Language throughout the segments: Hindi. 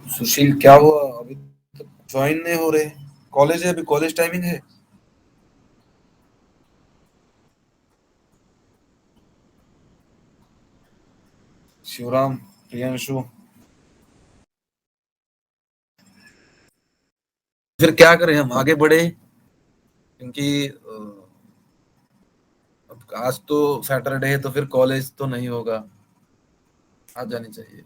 सुशील क्या हुआ अभी तक ज्वाइन नहीं हो रहे? कॉलेज है, अभी कॉलेज टाइमिंग है। शिवराम, प्रियांशु, फिर क्या करें, हम आगे बढ़े? क्योंकि अब आज तो सैटरडे है, तो फिर कॉलेज तो नहीं होगा। आ जानी चाहिए।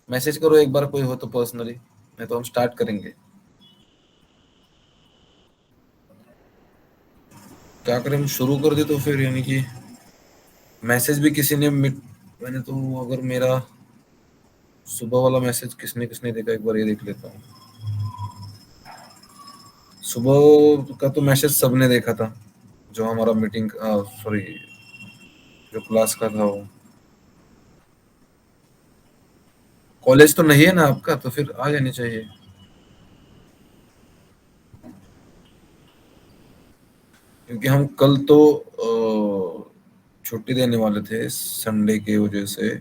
मैसेज करो एक बार, कोई हो तो पर्सनली, नहीं तो हम स्टार्ट करेंगे। क्या करें, हम शुरू कर दे तो फिर, यानी कि मैसेज भी किसी ने मैंने तो, अगर मेरा सुबह वाला मैसेज किसने किसने देखा, एक बार ये देख लेता हूँ। सुबह का तो मैसेज सबने देखा था, जो हमारा मीटिंग, सॉरी, जो क्लास का था वो। कॉलेज तो नहीं है ना आपका, तो फिर आ जानी चाहिए। क्योंकि हम कल तो छुट्टी देने वाले थे संडे की वजह से।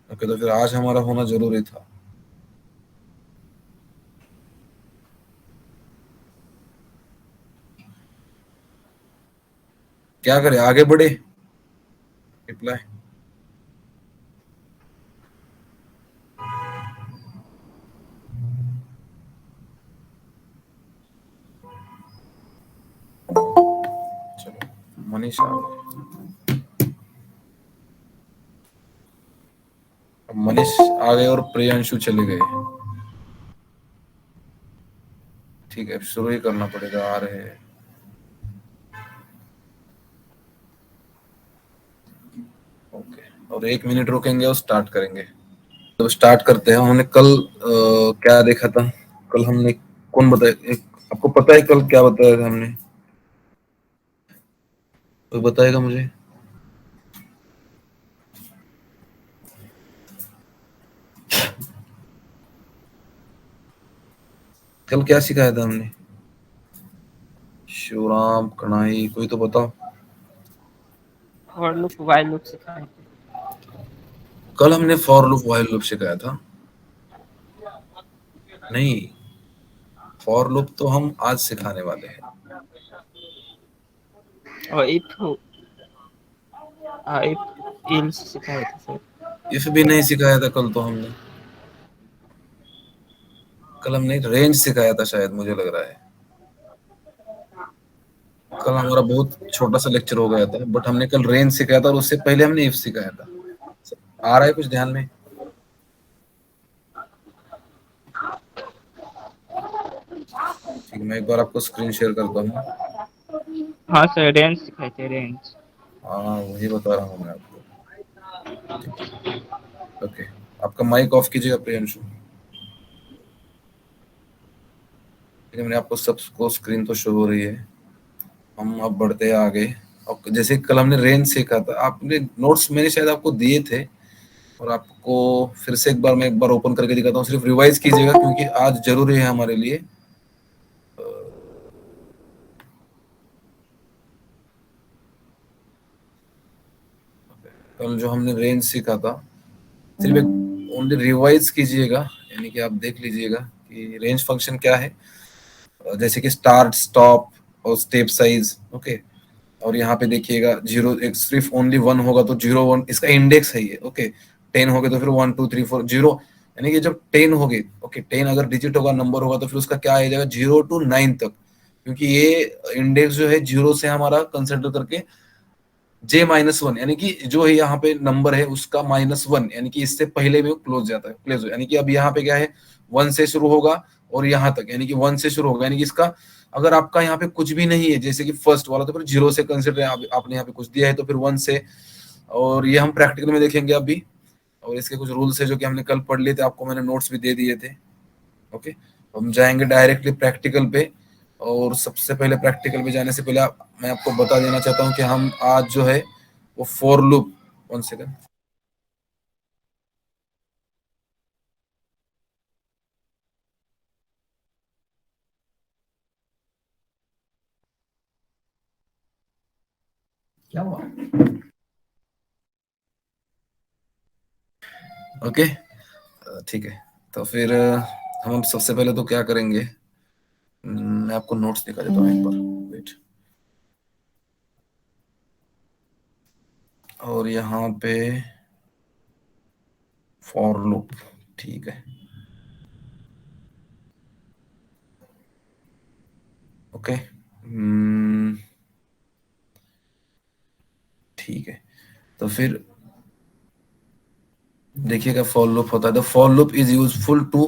ओके, तो फिर आज हमारा होना जरूरी था। क्या करें, आगे बढ़े? रिप्लाई। चलो, मनीष आ गए। अब मनीष आ गए और प्रियांशु चले गए। ठीक है, अब शुरू ही करना पड़ेगा, आ रहे हैं। ओके, और 1 मिनट रुकेंगे और स्टार्ट करेंगे। तो स्टार्ट करते हैं। हमने कल क्या देखा था? कल हमने, कौन बताया आपको पता है कल क्या बताया था हमने? कोई बताएगा मुझे? कल क्या सिखाया था हमने? शिवराम, कढ़ाई, कोई तो बताओ। और लूप वाइल लूप सिखाए थे। कल हमने फॉर लूप व्हाइल लूप सिखाया था। नहीं, फॉर लूप तो हम आज सिखाने वाले हैं। और इफ इल्स सिखाए थे सर। इफ भी नहीं सिखाया था कल तो हमने। कल हमने रेंज सिखाया था शायद, मुझे लग रहा है। कल हमारा बहुत छोटा सा लेक्चर हो गया था, बट हमने कल रेंज सिखाया था और उससे पहले हमने इफ सिखाया था। आ रहा है कुछ ध्यान में? ठीक है, मैं एक बार आपको स्क्रीन शेयर करता हूँ। हाँ सर, रेंज सिखाए थे, रेंज। हाँ, वही बता रहा हूँ मैं आपको। ठीक है, ओके। आपका माइक ऑफ कीजिएगा प्रियांशु। ठीक है, मैंने आपको सबको स्क्रीन तो शो हो रही है। हम अब बढ़ते हैं आगे। और जैसे कल हमने रेंज सीखा था, आपने नोट्स मैंने शायद आपको दिए थे, और आपको फिर से एक बार मैं एक बार ओपन करके दिखाता हूँ। सिर्फ रिवाइज कीजिएगा, क्योंकि आज जरूरी है हमारे लिए। कल जो हमने रेंज सीखा था, सिर्फ एक ओनली रिवाइज कीजिएगा, यानी कि आप देख लीजिएगा कि रेंज फंक्शन क्या है। जैसे कि स्टार्ट, स्टॉप और स्टेप साइज। ओके, और यहाँ पे देखिएगा जीरो, एक सिर्फ ओनली वन होगा तो 0 1 इसका इंडेक्स है ये। ओके, 10 हो गए तो फिर 1 2 3 4 0, यानी कि जब 10 हो गए, ओके, 10 अगर डिजिट होगा, नंबर होगा, तो फिर उसका क्या आ जाएगा, 0 to 9 तक। क्योंकि ये इंडेक्स जो है जीरो से हमारा कंसिडर करके J-1, यानी कि जो है यहाँ पे नंबर है उसका -1, यानी कि इससे पहले में क्लोज जाता है, क्लोज, यानी कि अब यहाँ पे क्या है, 1 से शुरू होगा और यहाँ तक, यानी कि 1 से शुरू होगा, यानी कि इसका अगर आपका यहाँ पे कुछ भी नहीं है, जैसे कि फर्स्ट वाला, तो फिर 0 से कंसिडर, आपने यहाँ पे कुछ दिया है तो फिर 1 से। और ये हम प्रैक्टिकल में देखेंगे अभी। और इसके कुछ रूल्स है जो कि हमने कल पढ़ लिए थे, आपको मैंने नोट्स भी दे दिए थे। ओके, हम जाएंगे डायरेक्टली प्रैक्टिकल पे। और सबसे पहले प्रैक्टिकल पे जाने से पहले मैं आपको बता देना चाहता हूँ कि हम आज जो है वो फॉर लूप, 1 सेकंड। क्या हुआ? ओके, ठीक है। तो फिर हम सबसे पहले तो क्या करेंगे, मैं आपको नोट्स दिखा देता हूँ एक बार, वेट। और यहाँ पे फॉर लूप, ठीक है, ओके, ठीक है। तो फिर देखिएगा फॉर लूप होता है, the for loop is useful to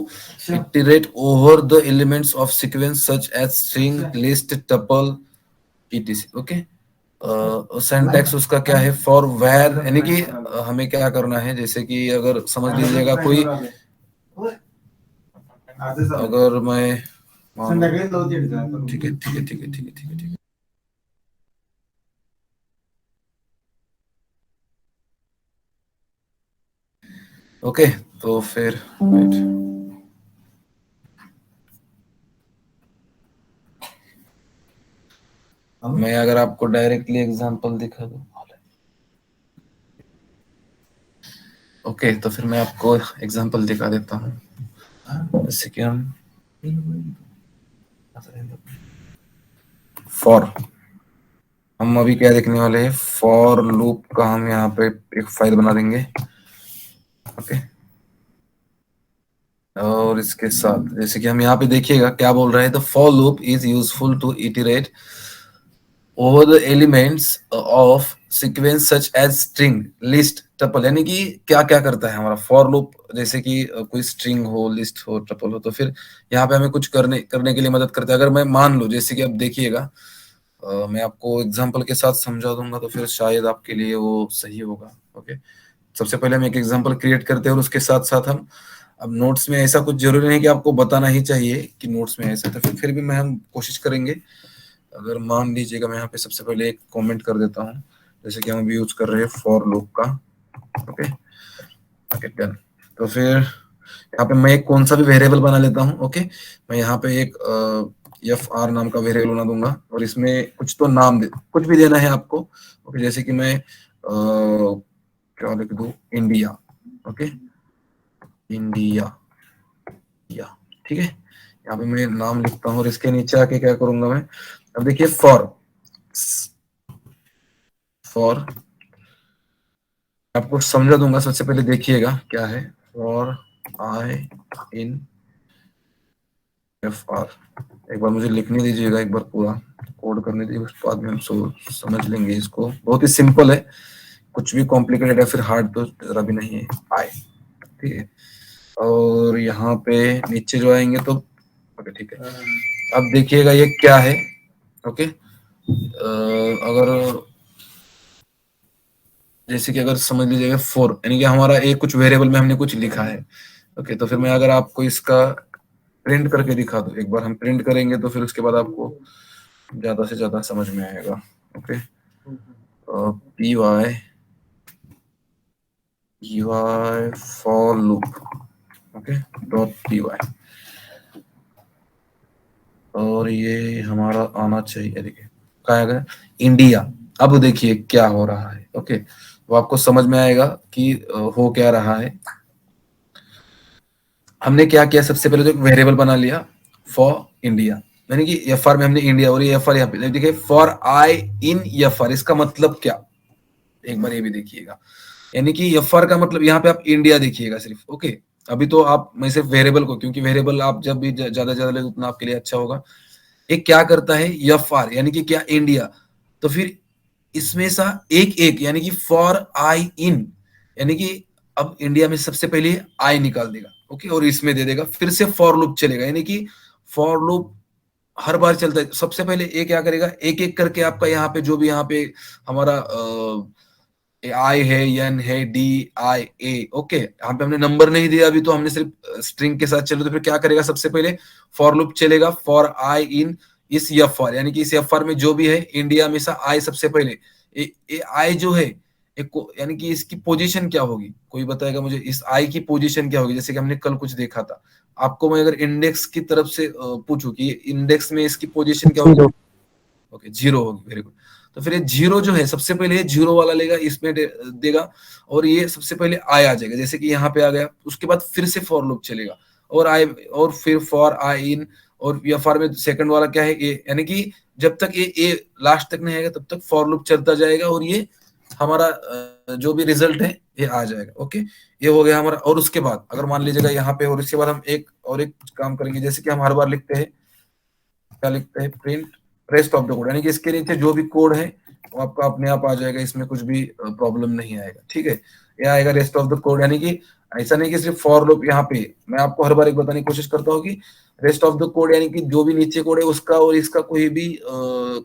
iterate over the elements of sequence such as string, list, tuple, etc, okay. Syntax उसका क्या है, फॉर वेयर, यानी कि हमें क्या करना है, जैसे कि अगर समझ लीजिएगा कोई, अगर मैं ठीक है, ठीक है, ठीक है, ठीक है, ठीक है, ठीक है, ओके। तो फिर मैं अगर आपको डायरेक्टली एग्जांपल दिखा दूं, ओके, तो फिर मैं आपको एग्जांपल दिखा देता हूँ, जैसे कि हम फॉर, हम अभी क्या देखने वाले हैं, फॉर लूप का हम यहाँ पे एक फाइल बना देंगे, ओके। और इसके साथ जैसे कि हम यहाँ पे देखिएगा क्या बोल रहे हैं, the for loop is useful to iterate over the elements of sequence such as string, list, tuple, यानी कि क्या क्या करता है हमारा फॉर लूप, जैसे कि कोई स्ट्रिंग हो, लिस्ट हो, टपल हो, तो फिर यहाँ पे हमें कुछ करने करने के लिए मदद करता है। अगर मैं मान लो, जैसे कि अब देखिएगा, मैं आपको एग्जांपल के साथ समझा दूंगा तो फिर शायद आपके लिए वो सही होगा, ओके। सबसे पहले हम एक एग्जांपल क्रिएट करते हैं और उसके साथ साथ हम, अब नोट्स में ऐसा कुछ जरूरी नहीं कि आपको बताना ही चाहिए कि नोट्स में ऐसा, तो फिर भी मैं हम कोशिश करेंगे। अगर मान लीजिएगा, मैं यहाँ पे सबसे पहले एक कमेंट कर देता हूँ, जैसे कि हम अभी यूज कर रहे हैं फॉर लूप का, ओके, ओके, डन। तो फिर यहाँ पे मैं एक कौन सा भी वेरिएबल बना लेता हूँ, ओके। मैं यहाँ पे एक एफ आर नाम का वेरिएबल बना दूंगा और इसमें कुछ तो नाम कुछ भी देना है आपको, ओके। जैसे कि मैं क्या लिख दूं, इंडिया, ओके, इंडिया, या, ठीक है। यहाँ पे मैं नाम लिखता हूँ और इसके नीचे आके क्या करूंगा मैं, अब देखिए फॉर, फॉर आपको समझा दूंगा, सबसे पहले देखिएगा क्या है, for I in F R, एक बार मुझे लिखने दीजिएगा, एक बार पूरा कोड करने दीजिए, उसके बाद में हम समझ लेंगे इसको। बहुत ही सिंपल है, कुछ भी कॉम्प्लिकेटेड है फिर हार्ड तो जरा भी नहीं है, आई, ठीक है। और यहाँ पे नीचे जो आएंगे तो ओके, ठीक है। अब देखिएगा ये क्या है, ओके। अगर जैसे कि अगर समझ लीजिएगा फोर, यानी कि हमारा एक कुछ वेरिएबल में हमने कुछ लिखा है, ओके। तो फिर मैं अगर आपको इसका प्रिंट करके दिखा दूं, एक बार हम प्रिंट करेंगे तो फिर उसके बाद आपको ज्यादा से ज्यादा समझ में आएगा, okay. P Y for loop, okay, dot P Y, और ये हमारा आना चाहिए, देखिए क्या आएगा, इंडिया। अब देखिए क्या हो रहा है, ओके, वो आपको समझ में आएगा कि हो क्या रहा है। हमने क्या किया, सबसे पहले तो एक वेरिएबल बना लिया फॉर इंडिया, यानी कि एफ आर में हमने इंडिया, और ये एफ आर यहाँ पे देखिए for I in F R, इसका मतलब क्या, एक बार ये भी देखिएगा, यानी कि एफ आर का मतलब यहाँ पे आप इंडिया देखिएगा सिर्फ, ओके। अभी तो आप, मैं सिर्फ वेरिएबल को, क्योंकि वेरिएबल आप जब भी ज्यादा ज्यादा ले उतना आपके लिए अच्छा होगा। एक क्या करता है एफ आर, यानी कि क्या, इंडिया, तो फिर इसमें सा एक एक, यानी कि फॉर आई इन, यानी कि अब इंडिया में सबसे पहले आई निकाल देगा, ओके, और इसमें दे देगा, फिर से फॉर लूप चलेगा, यानी कि फॉर लूप हर बार चलता है। सबसे पहले ये क्या करेगा, एक एक करके आपका यहाँ पे जो भी यहाँ पे हमारा आई है, एन है, डी आई ए, ओके, यहाँ पे हमने नंबर नहीं दिया अभी, तो हमने सिर्फ स्ट्रिंग के साथ चलो, तो फिर क्या करेगा, सबसे पहले फॉर लूप चलेगा फॉर आई इन इस एफ आर, यानी कि इस एफ आर में जो भी है इंडिया हमेशा आई सबसे पहले, ये आई जो है एक, यानी कि इसकी पोजीशन क्या होगी, कोई बताएगा मुझे इस आई की पोजीशन क्या होगी। जैसे कि हमने कल कुछ देखा था, आपको मैं अगर इंडेक्स की तरफ से पूछूं कि इंडेक्स में इसकी पोजीशन क्या होगी, ओके, जीरो होगी, वेरी गुड। तो फिर ये जीरो जो है सबसे पहले ये जीरो वाला लेगा, इसमें देगा, और ये सबसे पहले आ जाएगा, जैसे कि यहाँ पे आ गया, उसके बाद फिर से फॉर लूप चलेगा, और आई, और फिर फॉर आई इन, और या फॉर में सेकंड वाला क्या है ए, यानी कि जब तक ये ए लास्ट तक नहीं आएगा तब तक फॉर लूप चलता जाएगा और ये हमारा जो भी रिजल्ट है ये आ जाएगा। ओके, ये हो गया हमारा। और उसके बाद अगर मान लीजिएगा यहाँ पे, और इसके बाद हम एक काम करेंगे, जैसे कि हम हर बार लिखते हैं, क्या लिखते हैं, print rest of the code, यानी कि इसके नीचे जो भी कोड है वो आपका अपने आप आ जाएगा, इसमें कुछ भी प्रॉब्लम नहीं आएगा। ठीक है, ये आएगा रेस्ट ऑफ द कोड, यानी कि ऐसा नहीं कि सिर्फ फॉर लूप। यहाँ पे मैं आपको हर बार एक बताने की कोशिश करता हूँ कि रेस्ट ऑफ द कोड यानी कि जो भी नीचे कोड है उसका और इसका कोई भी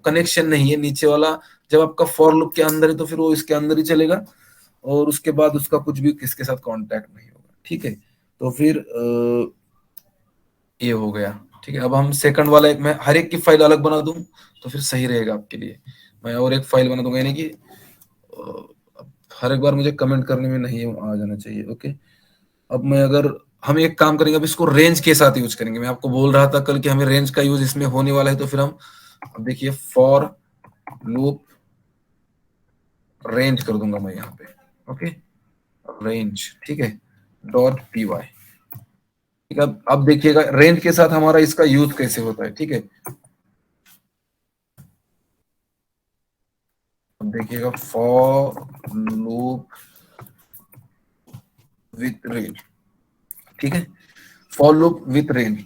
कनेक्शन नहीं है। नीचे वाला जब आपका फॉर लूप के अंदर है तो फिर वो इसके अंदर ही चलेगा, और उसके बाद उसका कुछ भी किसके साथ कांटेक्ट नहीं होगा। ठीक है, तो फिर ये हो गया। ठीक है, अब हम सेकंड वाला, एक मैं हर एक की फाइल अलग बना दूं तो फिर सही रहेगा आपके लिए। मैं और एक फाइल बना दूंगा, यानी कि हर एक बार मुझे कमेंट करने में नहीं आ जाना चाहिए। ओके, अब मैं अगर हम एक काम करेंगे, अब इसको रेंज के साथ यूज करेंगे। मैं आपको बोल रहा था कल कि हमें रेंज का यूज इसमें होने वाला है, तो फिर हम अब देखिए फॉर लूप रेंज कर दूंगा मैं यहाँ पे। ओके, रेंज, ठीक है, डॉट पी वाई। ठीक है, अब देखिएगा रेंज के साथ हमारा इसका यूज कैसे होता है। ठीक है, अब देखिएगा फॉर लूप विथ रेंज। ठीक है, फॉर लूप विथ रेंज।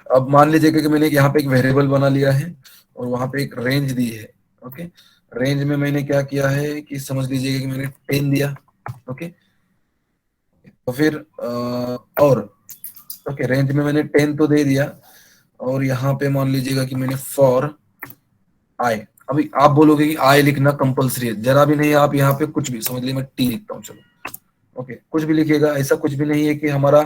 अब मान लीजिएगा कि मैंने यहाँ पे एक वेरिएबल बना लिया है और वहां पे एक रेंज दी है। ओके, रेंज में मैंने क्या किया है कि समझ लीजिएगा कि मैंने 10 दिया। ओके, तो फिर और ओके, रेंज में मैंने 10 तो दे दिया, और यहाँ पे मान लीजिएगा कि मैंने फॉर आई। अभी आप बोलोगे कि आई लिखना कंपलसरी है, जरा भी नहीं है। आप यहाँ पे कुछ भी समझ लीजिए, मैं टी लिखता हूँ, चलो ओके, कुछ भी लिखिएगा, ऐसा कुछ भी नहीं है कि हमारा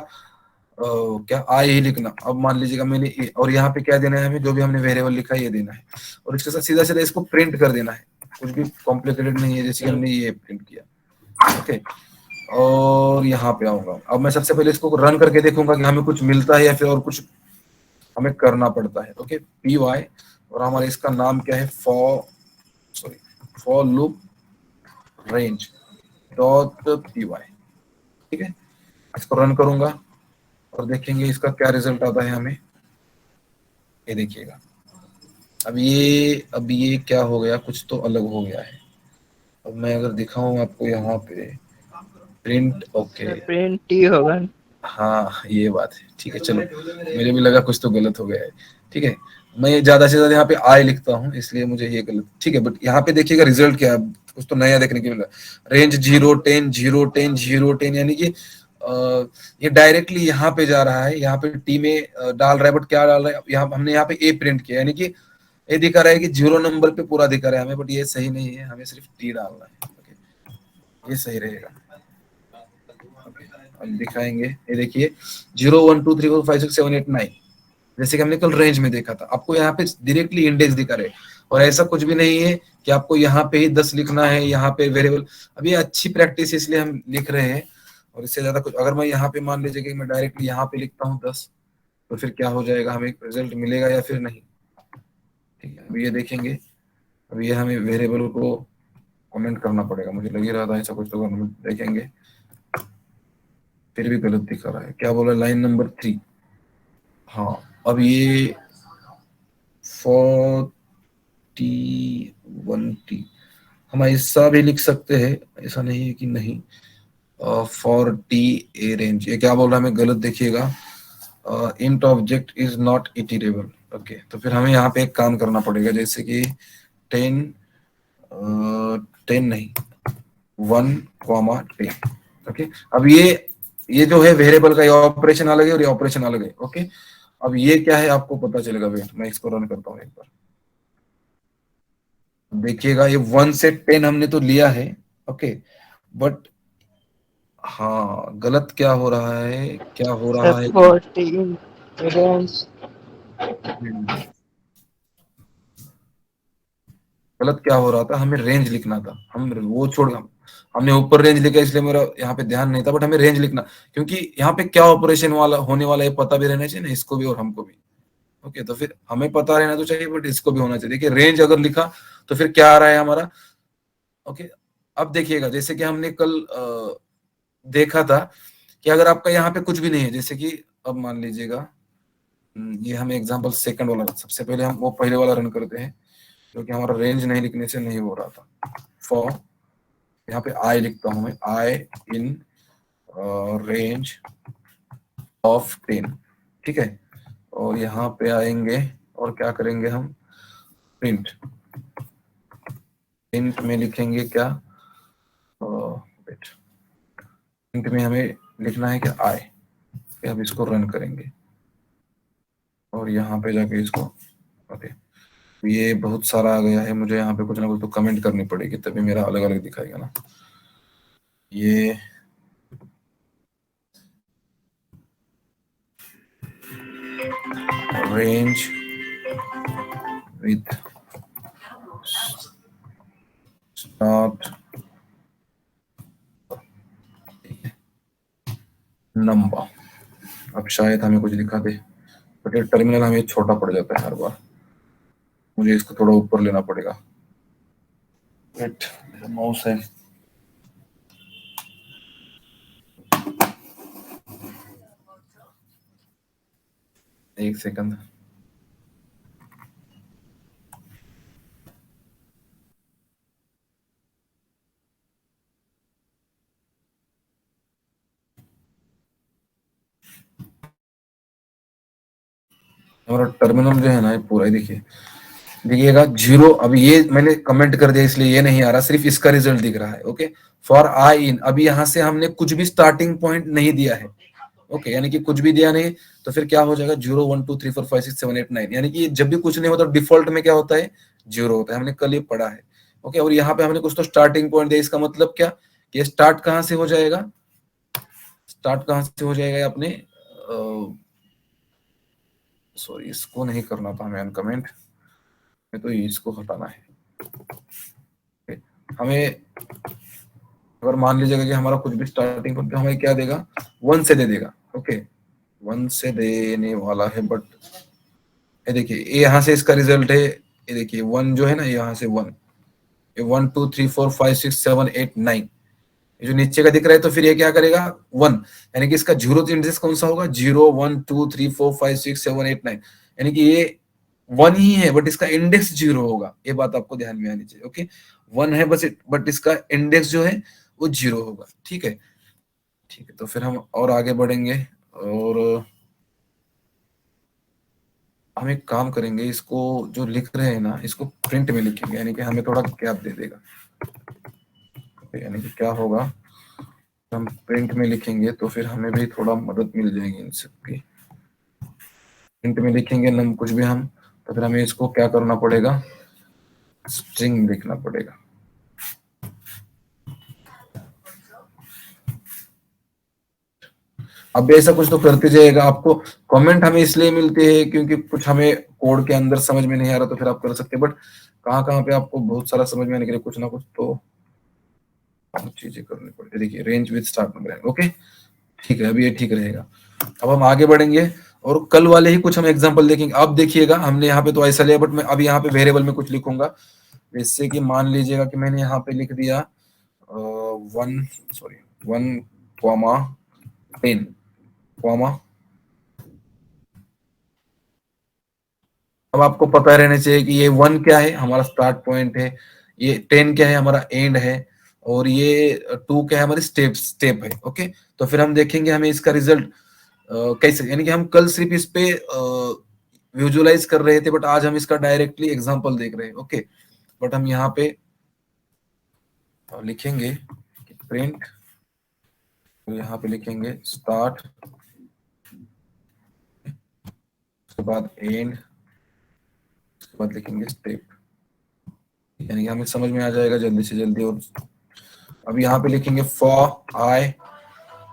क्या आई ही लिखना। अब मान लीजिएगा मैंने ए, और यहाँ पे क्या देना है हमें, जो भी हमने वेरिएबल लिखा है ये देना है, और इसके साथ सीधा सीधा इसको प्रिंट कर देना है। कुछ भी कॉम्प्लिकेटेड नहीं है, जैसे कि हमने ये प्रिंट किया। ओके, और यहाँ पे आऊंगा। अब मैं सबसे पहले इसको रन करके देखूंगा कि हमें कुछ मिलता है या फिर और कुछ हमें करना पड़ता है। ओके, पी वाई, और हमारे इसका नाम क्या है, for loop range dot P Y. ठीक है, इसको रन करूंगा और देखेंगे इसका क्या रिजल्ट आता है हमें। ये देखिएगा, अब ये क्या हो गया, कुछ तो अलग हो गया है। अब मैं अगर दिखाऊं आपको यहाँ पे प्रिंट, ओके, प्रिंट टी होगा। हाँ ये बात है। ठीक है, चलो, मुझे भी लगा कुछ तो गलत हो गया है। ठीक है, मैं ज्यादा से ज्यादा यहाँ पे आई लिखता हूँ, इसलिए मुझे ये गलत। ठीक है, बट यहाँ पे देखिएगा रिजल्ट क्या है, कुछ तो नया देखने को मिला। रेंज 0 10 0 10 0 10, यानी कि ये डायरेक्टली यहाँ पे जा रहा है, यहाँ पे टी में डाल रहा है, बट क्या डाल रहा है, यहाँ हमने यहाँ पे ए प्रिंट किया, यानी कि ये दिखा रहा है कि 0 नंबर पे पूरा दिखा रहा है हमें, बट ये सही नहीं है, हमें सिर्फ टी डालना है। ओके, ये सही रहेगा। हम दिखाएंगे, ये देखिए 0 1 2 3 4 5 6 7 8 9, जैसे कि हमने कल रेंज में देखा था। आपको यहाँ पे डायरेक्टली इंडेक्स दिखा रहे, और ऐसा कुछ भी नहीं है कि आपको यहाँ पे ही 10 लिखना है, यहाँ पे वेरिएबल। अब ये अच्छी प्रैक्टिस है इसलिए हम लिख रहे हैं, और इससे ज्यादा कुछ अगर मैं यहाँ पे मान लीजिए कि मैं डायरेक्टली यहाँ पे लिखता हूँ 10, तो फिर क्या हो जाएगा, हमें रिजल्ट मिलेगा या फिर नहीं। ठीक है, अब ये देखेंगे, अब ये हमें वेरिएबल को कमेंट करना पड़ेगा, मुझे लग ही रहा था ऐसा कुछ तो देखेंगे, फिर भी गलत दिखा रहा है। क्या बोला, लाइन नंबर 3। हाँ, अब ये 41T हम ऐसा भी लिख सकते हैं, ऐसा नहीं है कि नहीं। फॉर टी ए रेंज, ये क्या बोल रहा है हमें, गलत देखिएगा। Int object is not iterable. Okay, तो फिर हमें यहाँ पे एक काम करना पड़ेगा, जैसे कि 10 10 नहीं, 1 10। ओके, अब ये जो है वेरिएबल का, ये ऑपरेशन अलग है और ये ऑपरेशन अलग है। ओके, अब ये क्या है आपको पता चलेगा। वेट, मैं इसको रन करता हूँ एक बार, देखिएगा ये 1 से 10 हमने तो लिया है। ओके, बट हाँ, गलत क्या हो रहा है, क्या हो रहा है कि 14 रेंज। गलत क्या हो रहा था, हमें रेंज लिखना था, हम वो छोड़, हमने ऊपर रेंज लिखा, इसलिए मेरा यहाँ पे ध्यान नहीं था, बट हमें रेंज लिखना, क्योंकि यहाँ पे क्या ऑपरेशन वाला होने वाला है पता भी रहना चाहिए ना, इसको भी और हमको भी। ओके, तो फिर हमें पता रहना तो चाहिए, बट इसको भी होना चाहिए। देखिए रेंज अगर लिखा तो फिर क्या आ रहा है हमारा। ओके, अब देखिएगा, जैसे कि हमने कल देखा था कि अगर आपका यहाँ पे कुछ भी नहीं है, जैसे कि अब मान लीजिएगा ये हमें एग्जांपल सेकंड वाला, सबसे पहले हम वो पहले वाला रन करते हैं क्योंकि हमारा रेंज नहीं लिखने से नहीं हो रहा था। फॉर यहाँ पे आई लिखता हूं मैं, आई इन रेंज ऑफ 10, ठीक है। और यहाँ पे आएंगे और क्या करेंगे हम, प्रिंट। प्रिंट में लिखेंगे क्या, प्रिंट में हमें लिखना है कि आई। अब इसको रन करेंगे और यहाँ पे जाके इसको, ओके ये बहुत सारा आ गया है, मुझे यहाँ पे कुछ ना कुछ तो कमेंट करनी पड़ेगी तभी मेरा अलग अलग दिखाएगा ना। ये रेंज विथ स्टार्ट नंबर, अब शायद हमें कुछ दिखा दे, बट ये टर्मिनल हमें छोटा पड़ जाता है हर बार, मुझे इसको थोड़ा ऊपर लेना पड़ेगा। वेट, माउस है, एक सेकंड। हमारा टर्मिनल जो है ना, ये पूरा ही देखिए, दिखिएगा जीरो। अभी ये मैंने कमेंट कर दिया इसलिए ये नहीं आ रहा, सिर्फ इसका रिजल्ट दिख रहा है। ओके, फॉर आई इन, अभी यहां से हमने कुछ भी स्टार्टिंग पॉइंट नहीं दिया है। ओके, यानी कि कुछ भी दिया नहीं, तो फिर क्या हो जाएगा, 0 1 2 3 4 5 6 7 8 9, यानी कि जब भी कुछ नहीं होता डिफॉल्ट में क्या होता है, 0 होता है। हमने कल ये पढ़ा है। ओके, और यहाँ पे हमने कुछ तो स्टार्टिंग पॉइंट दिया, इसका मतलब क्या, कि स्टार्ट कहां से हो जाएगा, स्टार्ट कहां से हो जाएगा अपने, सॉरी इसको नहीं करना था हमें अनकमेंट, तो इसको हटाना है। हमें अगर मान लीजिएगा कि हमारा कुछ भी स्टार्टिंग पॉइंट हमें क्या देगा, 1 से दे देगा। ओके, 1 से देने वाला है, बट ये देखिए ये यहाँ से इसका रिजल्ट है, ये देखिए 1 जो है ना, यहाँ से 1, ये 1 2 3 4 5 6 7 8 9, ये जो नीचे का दिख रहा है, तो फिर ये क्या करेगा, 1, यानी कि इसका जीरो इंडेक्स कौन सा होगा, 0 1 2 3 4 5 6 7 8 9, यानी कि ये 1 ही है बट इसका इंडेक्स 0 होगा, ये बात आपको ध्यान में आनी चाहिए। ओके, 1 है बस, बट इसका इंडेक्स जो है वो 0 होगा। ठीक है, ठीक है, तो फिर हम और आगे बढ़ेंगे और हम एक काम करेंगे, इसको जो लिख रहे हैं ना, इसको प्रिंट में लिखेंगे, यानी कि हमें थोड़ा गैप दे देगा। यानी कि क्या होगा, हम प्रिंट में लिखेंगे तो फिर हमें भी थोड़ा मदद मिल जाएगी इन सबकी। प्रिंट में लिखेंगे नम कुछ भी हम, तो फिर हमें इसको क्या करना पड़ेगा, स्ट्रिंग लिखना पड़ेगा। अब ऐसा कुछ तो करते जाएगा। आपको कमेंट हमें इसलिए मिलते हैं क्योंकि कुछ हमें कोड के अंदर समझ में नहीं आ रहा, तो फिर आप कर सकते हैं, बट कहाँ कहाँ पे आपको बहुत सारा समझ में आने के लिए कुछ ना कुछ तो चीजें करनी पड़ती है। देखिए रेंज विद स्टार्ट नंबर है। ओके, ठीक है, अभी ये ठीक रहेगा। अब हम आगे बढ़ेंगे और कल वाले ही कुछ हम एग्जांपल देखेंगे। अब देखिएगा हमने यहाँ पे तो ऐसा लिया, बट मैं अभी यहाँ पे वेरिएबल में कुछ लिखूंगा, जैसे कि मान लीजिएगा कि मैंने यहाँ पे लिख दिया 1 कॉमा 10 कॉमा, अब आपको पता रहना चाहिए कि ये 1 क्या है, हमारा स्टार्ट पॉइंट है, ये 10 क्या है, हमारा एंड है, और ये 2 क्या है, हमारी स्टेप है। ओके, तो फिर हम देखेंगे हमें इसका रिजल्ट कैसे, यानी कि हम कल सिर्फ इस पे विजुअलाइज कर रहे थे, बट आज हम इसका डायरेक्टली एग्जांपल देख रहे हैं। ओके, बट हम यहाँ पे लिखेंगे प्रिंट, तो यहाँ पे लिखेंगे स्टार्ट, उसके बाद एंड, उसके बाद लिखेंगे स्टेप, यानी कि हमें समझ में आ जाएगा जल्दी से जल्दी। और अब यहाँ पे लिखेंगे फॉर आई।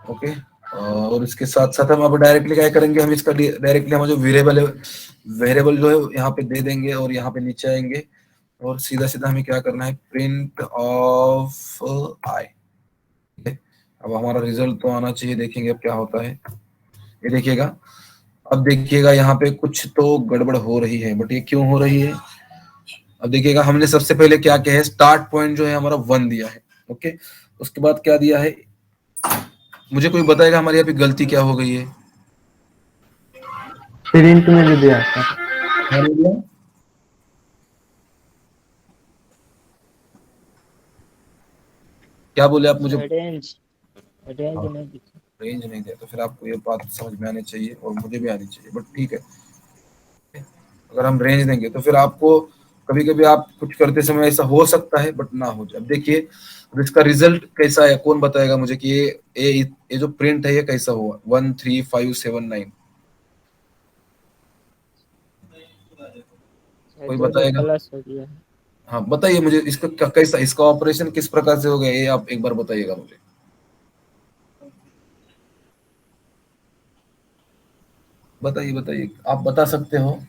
ओके, और इसके साथ साथ हम अब डायरेक्टली क्या करेंगे, हम इसका डायरेक्टली हम जो वेरिएबल है, वेरिएबल जो है यहाँ पे दे देंगे और यहाँ पे नीचे आएंगे और सीधा सीधा हमें क्या करना है, प्रिंट ऑफ आई। अब हमारा रिजल्ट तो आना चाहिए, देखेंगे अब क्या होता है। ये देखिएगा, अब देखिएगा यहाँ पे कुछ तो गड़बड़ हो रही है, बट ये क्यों हो रही है। अब देखिएगा हमने सबसे पहले क्या किया है, स्टार्ट पॉइंट जो है हमारा 1 दिया है। ओके, उसके बाद क्या दिया है, मुझे कोई बताएगा हमारे यहाँ पे गलती क्या हो गई है। प्रिंट में भी दिया सर। हाँ भैया, क्या बोले आप मुझे? रेंज रेंज हाँ, नहीं दिखा। रेंज नहीं दिया, तो फिर आपको ये बात समझ में आनी चाहिए और मुझे भी आनी चाहिए, बट ठीक है। अगर हम रेंज देंगे तो फिर आपको कभी कभी आप कुछ करते समय ऐसा हो सकता है बट ना हो जाए। अब देखिए, अब इसका रिजल्ट कैसा है कौन बताएगा मुझे कि ये जो प्रिंट है ये कैसा हुआ, 13579? कोई देखो बताएगा? प्लस हो गया है। हाँ बताइए मुझे, इसका कैसा, इसका ऑपरेशन किस प्रकार से हो गया, ये आप एक बार बताइएगा मुझे। बताइए बताइए, आप बता सकते हो?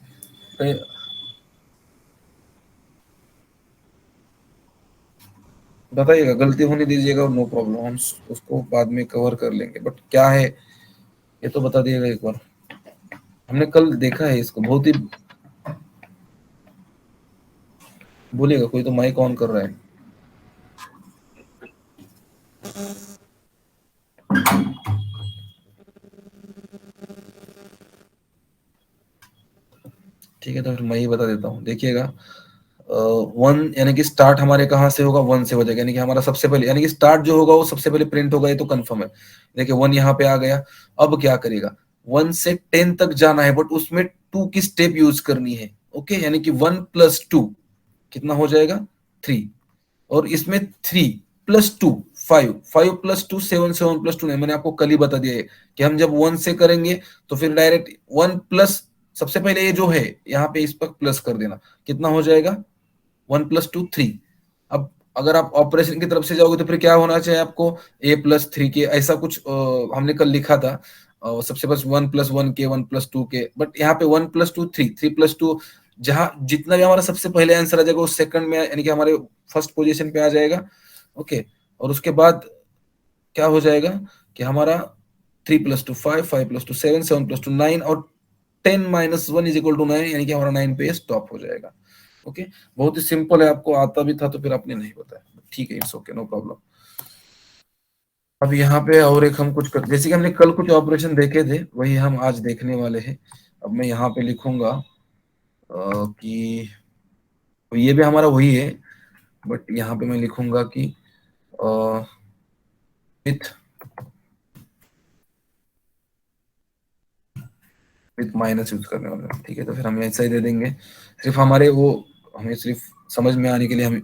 बताइएगा, गलती होने दीजिएगा, नो प्रॉब्लम, हम उसको बाद में कवर कर लेंगे, बट क्या है ये तो बता दिएगा एक बार। हमने कल देखा है इसको बहुत ही। बोलिएगा, कोई तो माइक ऑन कर रहा है। ठीक है, तो फिर मैं ही बता देता हूँ, देखिएगा। वन यानी कि स्टार्ट हमारे कहाँ से होगा, वन से हो जाएगा, यानी कि हमारा सबसे पहले, यानी कि स्टार्ट जो होगा वो सबसे पहले प्रिंट होगा, ये तो कंफर्म है। देखिए वन यहाँ पे आ गया। अब क्या करेगा, 1 से 10 तक जाना है, बट उसमें 2 की स्टेप यूज करनी है। ओके, यानी कि 1 + 2 कितना हो जाएगा, 3। और इसमें 3 + 2 5, 5 + 2 7, 7 + 2 नहीं, मैंने आपको कल ही बता दिया है कि हम जब वन से करेंगे तो फिर डायरेक्ट वन प्लस, सबसे पहले ये जो है यहाँ पे इस पर प्लस कर देना, कितना हो जाएगा, 1 + 2 3। अब अगर आप ऑपरेशन की तरफ से जाओगे तो फिर क्या होना चाहिए आपको, a + 3 के, ऐसा कुछ हमने कल लिखा था। सबसे बस 1 + 1 के, 1 + 2 के, बट यहाँ पे 1 + 2 3, 3 + 2, जहां जितना भी हमारा सबसे पहले आंसर आ जाएगा वो सेकंड में, यानी कि हमारे फर्स्ट पोजीशन पे आ जाएगा। ओके, और उसके बाद क्या हो जाएगा कि हमारा 3 + 2 5, 5 + 2 7, 7 + 2 9, और 10 - 1 = 9, यानी कि हमारा 9 पे स्टॉप हो जाएगा। ओके, बहुत ही सिंपल है, आपको आता भी था तो फिर आपने नहीं बताया, ठीक है, इट्स ओके, नो प्रॉब्लम। अब यहाँ पे और एक हम कुछ जैसे कि हमने कल कुछ ऑपरेशन देखे थे वही हम आज देखने वाले हैं। अब मैं यहाँ पे लिखूंगा कि तो ये भी हमारा वही है, बट यहाँ पे मैं लिखूंगा कि विथ विथ माइनस यूज करने वाले हैं। ठीक है, तो फिर हम ऐसा ही दे देंगे, सिर्फ हमारे वो, हमें सिर्फ समझ में आने के लिए हम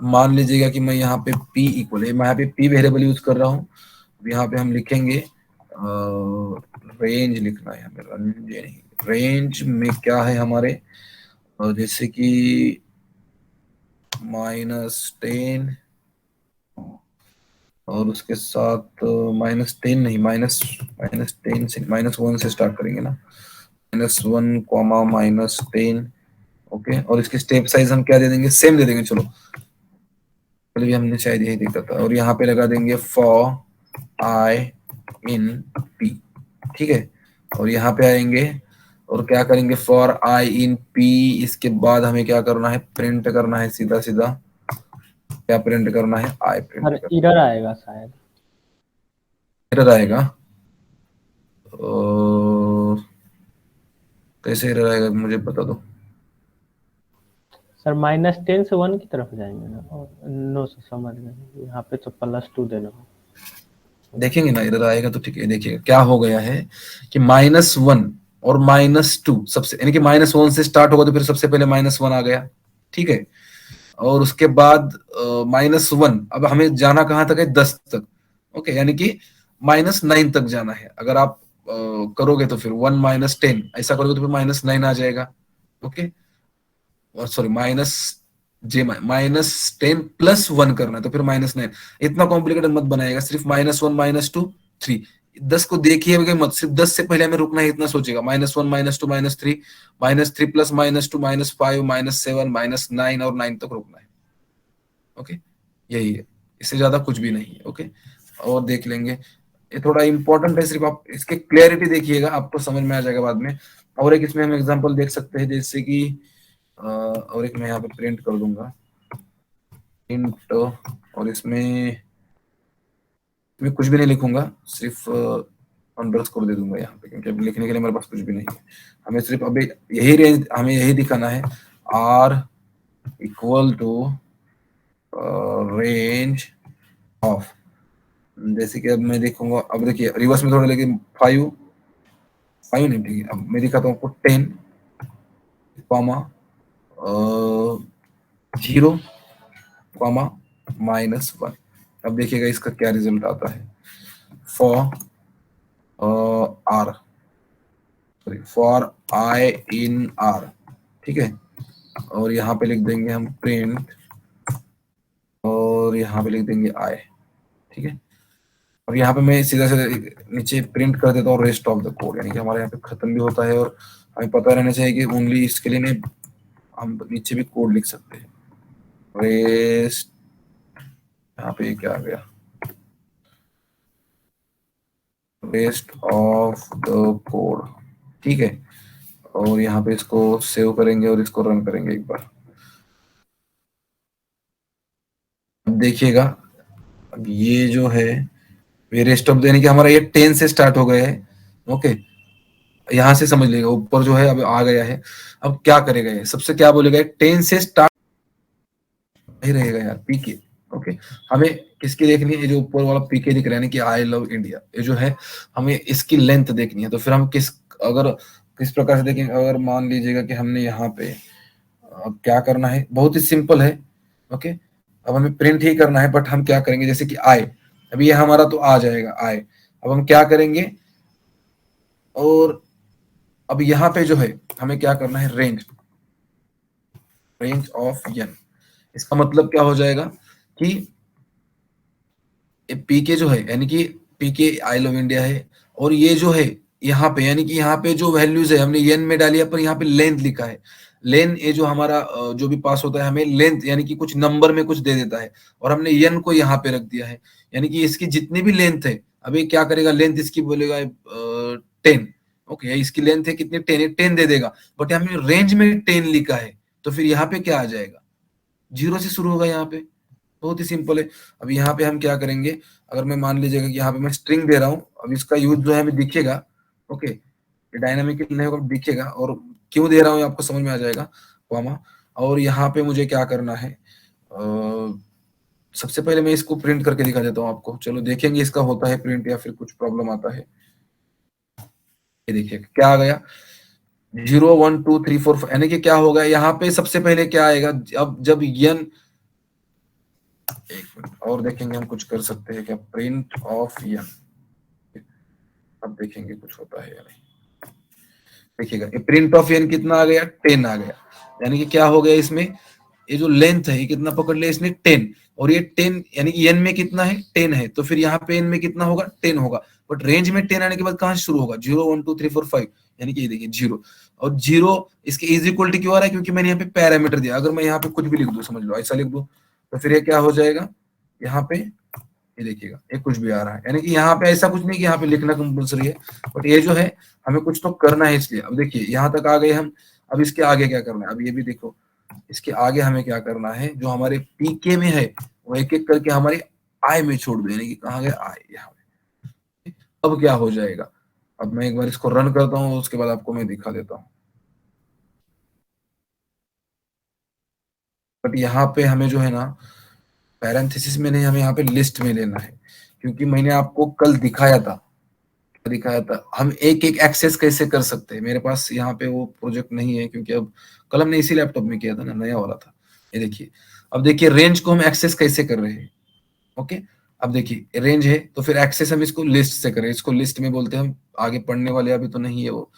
मान लीजिएगा कि मैं यहाँ पे p इक्वल है, मैं यहाँ पे p वेरिएबल यूज कर रहा हूँ। यहाँ पे हम लिखेंगे रेंज, लिखना है हमें रेंज नहीं, रेंज में क्या है हमारे, जैसे कि -10, और उसके साथ -10 नहीं, माइनस 10 से -1 से स्टार्ट करेंगे ना, -1 कॉमा -10। ओके, और इसके स्टेप साइज हम क्या दे देंगे, सेम दे देंगे, चलो पहले भी हमने शायद यही देखा था, और यहाँ पे लगा देंगे फॉर आई इन पी। ठीक है, और यहाँ पे आएंगे और क्या करेंगे, फॉर आई इन पी, इसके बाद हमें क्या करना है, प्रिंट करना है, सीधा सीधा क्या प्रिंट करना है, आई प्रिंट सर करना इरर आएगा शायद। है। एरर आएगा, और कैसे एरर आएगा मुझे बता दो। सर -10 से 1 की तरफ जाएंगे ना, और नो सर समझ गए, यहाँ पे तो +2 देना हो। देखेंगे ना, एरर आएगा तो ठीक है। देखिए क्या हो गया है कि -1 और -2 सबसे, यानी कि -1 से स्टार्ट होगा तो फिर सबसे पहले -1 आ गया। ठीक है, और उसके बाद -1, अब हमें जाना कहाँ तक है, 10 तक। ओके, यानी कि -9 तक जाना है। अगर आप करोगे तो फिर 1 - 10 ऐसा करोगे तो फिर -9 आ जाएगा। ओके, और सॉरी -10 + 1 करना है तो फिर -9। इतना कॉम्प्लिकेटेड मत बनाएगा, सिर्फ -1 -2 3, 10 को देखिए मत, सिर्फ 10 से पहले हमें रुकना है, इतना सोचेगा, -1 -2 -3, -3 + -2 -5 -7 -9, और 9 तक रुकना है। ओके, यही है, इससे ज्यादा कुछ भी नहीं है। ओके, और देख लेंगे, ये थोड़ा इंपॉर्टेंट है, सिर्फ आप इसके क्लियरिटी देखिएगा, आपको समझ में आ जाएगा बाद में। और एक इसमें हम एग्जांपल देख सकते हैं, जैसे कि और एक मैं यहाँ पे प्रिंट कर दूंगा, प्रिंट, और इसमें मैं कुछ भी नहीं लिखूंगा, सिर्फ अंडरस्कोर दे दूंगा यहाँ पे, क्योंकि अभी लिखने के लिए मेरे पास कुछ भी नहीं है। हमें सिर्फ अभी यही रेंज, हमें यही दिखाना है, R equal to range of, जैसे कि अब मैं देखूंगा, अब देखिए रिवर्स में थोड़ा, लेकिन 5 नहीं, ठीक है, अब मैं दिखाता हूँ आपको 10 कॉमा 0 कॉमा -1। अब देखिएगा इसका क्या रिजल्ट आता है, for R, sorry for I in R, ठीक है। और यहाँ पे लिख देंगे हम प्रिंट, और यहाँ पे लिख देंगे आई, ठीक है। और यहाँ पे मैं सीधा सीधा नीचे प्रिंट कर देता हूँ रेस्ट ऑफ द कोड, यानी कि हमारे यहाँ पे खत्म भी होता है, और हमें पता रहना चाहिए कि ओनली इसके लिए नहीं, हम नीचे भी कोड लिख सकते हैं, रेस्ट, यहाँ पे क्या आ गया, रेस्ट ऑफ द कोड, ठीक है। और यहाँ पे इसको सेव करेंगे और इसको रन करेंगे एक बार। अब देखिएगा, अब ये जो है ये रेस्ट ऑफ, यानी कि हमारा ये 10 से स्टार्ट हो गया है, ओके। यहां से समझ लीजिएगा ऊपर जो है अब आ गया है। अब क्या करेगा ये, सबसे क्या बोलेगा, 10 से स्टार्ट ही रहेगा यार, पीके, ओके। हमें किसकी देखनी है, ये जो ऊपर वाला पीके दिख रहा है ना कि आई लव इंडिया, ये जो है हमें इसकी लेंथ देखनी है। तो फिर हम अगर किस प्रकार से देखेंगे, अगर मान लीजिएगा कि हमने यहाँ पे अब क्या करना है, बहुत ही सिंपल है, ओके। अब हमें प्रिंट ही करना है, बट हम क्या करेंगे, जैसे कि आई, अभी ये हमारा तो आ जाएगा आई, अब हम क्या करेंगे, और अब यहाँ पे जो है हमें क्या करना है, रेंज ऑफ एन। इसका मतलब क्या हो जाएगा कि पीके जो है, यानी कि पीके आई लव इंडिया है, और ये जो है यहाँ पे, यानी कि यहाँ पे जो वैल्यूज है हमने एन में डाली है, पर यहाँ पे लेंथ लिखा है। लेन, ये जो हमारा जो भी पास होता है हमें लेंथ, यानी कि कुछ नंबर में कुछ दे देता है, और हमने एन को यहाँ पे रख दिया है, यानी कि इसकी जितनी भी लेंथ है, अभी क्या करेगा, लेंथ इसकी बोलेगा 10, ओके। इसकी लेंथ है कितनी, 10 दे देगा, बट हमने रेंज में 10 लिखा है, तो फिर यहाँ पे क्या आ जाएगा, 0 से शुरू होगा यहाँ पे, बहुत ही सिंपल है। अब यहाँ पे हम क्या करेंगे, अगर मैं मान लीजिएगा कि यहाँ पे मैं स्ट्रिंग दे रहा हूँ, अब इसका यूज जो है हमें दिखेगा, ओके, ये डायनामिक नहीं होगा, दिखेगा, और क्यों दे रहा हूँ आपको समझ में आ जाएगा, कॉमा। और यहाँ पे मुझे क्या करना है, सबसे पहले मैं इसको प्रिंट करके दिखा देता हूँ आपको, चलो देखेंगे इसका होता है प्रिंट या फिर कुछ प्रॉब्लम आता है। ये देखिए क्या आ गया, 0 1 2 3 4 5, यानी कि क्या होगा यहाँ पे, सबसे पहले क्या आएगा, अब जब यन, एक मिनट और देखेंगे हम कुछ कर सकते हैं क्या, प्रिंट ऑफ यन, अब देखेंगे कुछ होता है या नहीं। देखिएगा ये प्रिंट ऑफ एन कितना आ गया, 10 आ गया, यानी कि क्या हो गया इसमें, ये जो लेंथ है ये कितना पकड़ लिया इसने, 10, और ये 10 यानी कि एन में कितना है, 10 है, तो फिर यहाँ पे एन में कितना होगा, 10 होगा, बट रेंज में 10 आने के बाद कहां से शुरू होगा, 0 1 2 3 4 5, यानी कि ये देखिए 0, और 0 इसके इज इक्वल टू क्यों आ रहा है, क्योंकि मैंने यहाँ पे पैरामीटर दिया। अगर मैं यहाँ पे कुछ भी लिख दूं, समझ लो ऐसा लिख दूं, तो फिर ये क्या हो जाएगा, यहाँ पे ये देखिएगा ये कुछ भी आ रहा है, यानी कि यहाँ पे ऐसा कुछ नहीं कि यहाँ पे लिखना कंपलसरी है, बट ये जो है हमें कुछ तो करना है इसलिए। अब देखिए यहाँ तक आ गए हम, अब इसके आगे क्या करना है, अब ये भी देखो, इसके आगे हमें क्या करना है, जो हमारे पीके में है वो एक एक करके हमारे आई में छोड़ दो, यानी कि कहाँ गए, आई यहाँ पे। अब क्या हो जाएगा, अब मैं एक बार इसको रन करता हूँ, उसके बाद आपको मैं दिखा देता हूँ। बट यहाँ पे हमें जो है ना, पैरेंथेसिस में नहीं, हमें यहाँ पे लिस्ट में लेना है, क्योंकि मैंने आपको कल दिखाया था हम एक एक एक्सेस कैसे कर सकते हैं। मेरे पास यहाँ पे वो प्रोजेक्ट नहीं है, क्योंकि अब कल हमने इसी लैपटॉप में किया था ना, नया वाला था। ये देखिए, अब देखिए रेंज को हम एक्सेस कैसे कर रहे हैं, ओके। अब देखिए रेंज है, तो फिर एक्सेस हम इसको लिस्ट से करें, इसको लिस्ट में बोलते हैं हम, आगे पढ़ने वाले अभी तो नहीं है वो,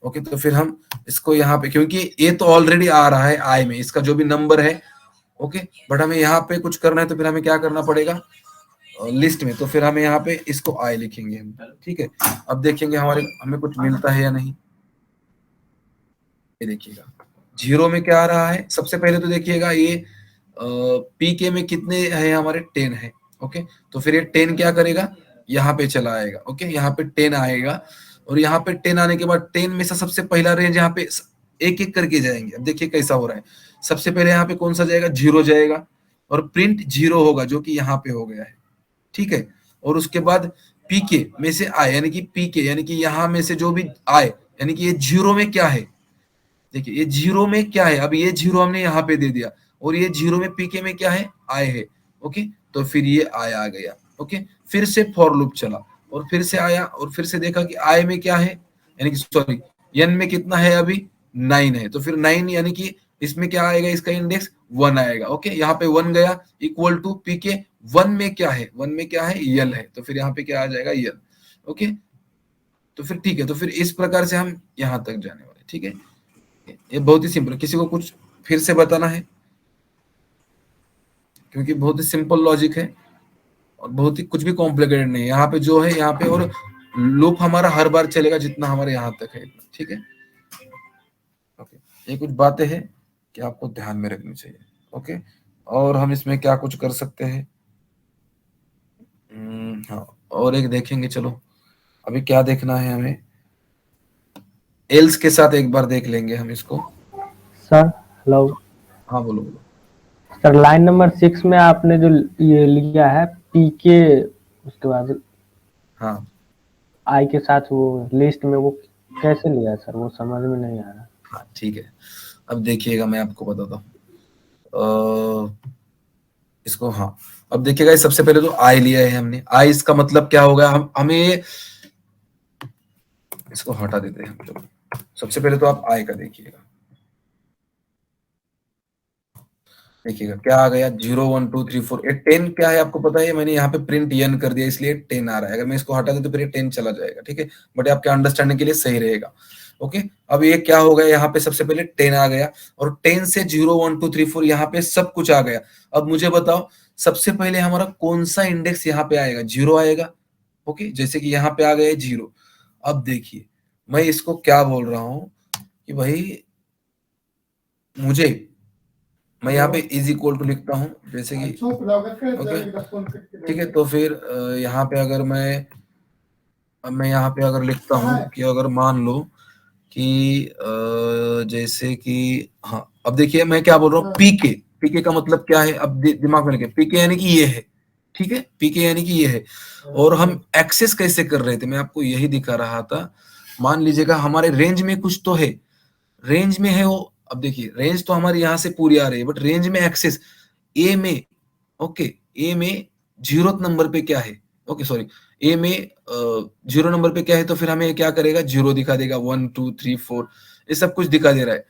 ओके। तो फिर हम इसको यहाँ पे, क्योंकि ये तो ऑलरेडी आ रहा है आई में, इसका जो भी नंबर है, ओके, बट हमें यहाँ पे कुछ करना है, तो फिर हमें क्या करना पड़ेगा, लिस्ट में, तो फिर हमें यहाँ पे इसको आई लिखेंगे हम, ठीक है। अब देखेंगे हमें कुछ मिलता है या नहीं। ये देखिएगा 0 में क्या आ रहा है, सबसे पहले तो देखिएगा ये पीके में कितने हैं हमारे, 10 है, ओके। तो फिर ये 10 क्या करेगा, यहाँ पे चला आएगा, ओके, यहाँ पे 10 आएगा, और यहाँ पे 10 आने के बाद 10 में से सबसे पहला रेंज यहाँ पे एक एक करके जाएंगे। अब देखिए कैसा हो रहा है, सबसे पहले यहाँ पे कौन सा जाएगा, 0 जाएगा, और प्रिंट 0 होगा, जो कि यहाँ पे हो गया है, ठीक है। और उसके बाद पीके में से आए, यानी कि पीके यानी कि यहां में से जो भी आए, यानी कि ये जीरो में क्या है, देखिए ये जीरो में क्या है, अब ये जीरो हमने यहाँ पे दे दिया और ये जीरो में पीके में क्या है, आए है। ओके, तो फिर ये आय आ गया। ओके, फिर से फॉर लूप चला और फिर से आया और फिर से देखा कि आय में क्या है, यानी कि सॉरी एन में कितना है, अभी 9 है, तो फिर 9 यानी कि इसमें क्या आएगा, इसका इंडेक्स 1 आएगा। ओके, यहाँ पे 1 गया इक्वल टू पीके, 1 में क्या है, 1 में क्या है, यल है, तो फिर यहाँ पे क्या आ जाएगा, यल। ओके, तो फिर ठीक है, तो फिर इस प्रकार से हम यहाँ तक जाने वाले। ठीक है, ये बहुत ही सिंपल है, किसी को कुछ फिर से बताना है, क्योंकि बहुत ही सिंपल लॉजिक है और बहुत ही कुछ भी कॉम्प्लिकेटेड नहीं है यहाँ पे जो है यहाँ पे, और लूप हमारा हर बार चलेगा जितना हमारे यहाँ तक है इतना। ठीक है, ओके, ये कुछ बातें हैं कि आपको ध्यान में रखनी चाहिए। ओके, और हम इसमें क्या कुछ कर सकते हैं, हाँ, और एक देखेंगे, चलो अभी क्या देखना है हमें, एल्स के साथ एक बार देख लेंगे हम इसको। Sir hello. हाँ बोलो बोलो। सर लाइन नंबर 6 में आपने जो ये लिया है पीके, उसके बाद हाँ आई के साथ वो लिस्ट में, वो कैसे लिया सर, वो समझ में नहीं आ रहा। हाँ ठीक है, अब देखिएगा मैं आपको बताता हूँ इसको। हाँ, अब देखिएगा, सबसे पहले तो आई लिया है हमने, आई इसका मतलब क्या होगा, हम हमें इसको हटा देते हैं हम लोग। सबसे पहले तो आप आई का देखिएगा, देखिएगा क्या आ गया, 0 1 2 3 4, ये 10 क्या है आपको पता है, मैंने यहाँ पे प्रिंट एन कर दिया इसलिए 10 आ रहा है, अगर मैं इसको हटा दूं तो फिर ये 10 चला जाएगा। ठीक है, बट आपके अंडरस्टैंडिंग के लिए सही रहेगा। ओके, अब ये क्या हो गया, यहाँ पे सबसे पहले 10 आ गया और 10 से 0 1 2 3 4 यहाँ पे सब कुछ आ गया। अब मुझे बताओ सबसे पहले हमारा कौन सा इंडेक्स यहाँ पे आएगा, 0 आएगा। ओके, जैसे कि यहाँ पे आ गया 0। अब देखिए मैं इसको क्या बोल रहा हूँ कि भाई मुझे, मैं यहाँ पे इज इक्वल टू लिखता हूँ जैसे कि, ओके ठीक है, तो फिर यहाँ पे अगर मैं यहाँ पे अगर लिखता हूँ कि अगर मान लो कि जैसे कि, हाँ अब देखिए मैं क्या बोल रहा हूँ, पीके, पीके का मतलब क्या है, अब दिमाग में रखिए, पीके यानी कि ये है। ठीक है, पीके यानी कि ये है, और हम एक्सेस कैसे कर रहे थे, मैं आपको यही दिखा रहा था। मान लीजिएगा हमारे रेंज में कुछ तो है, रेंज में है वो, अब देखिए रेंज तो हमारी यहाँ से पूरी आ रही है, बट रेंज में एक्सेस ए में, ओके, ए में 0th नंबर पे क्या है, ओके सॉरी, ए में 0 नंबर पे क्या है, तो फिर हमें क्या करेगा, 0 दिखा देगा, 1 2 3 4 ये सब कुछ दिखा दे रहा है।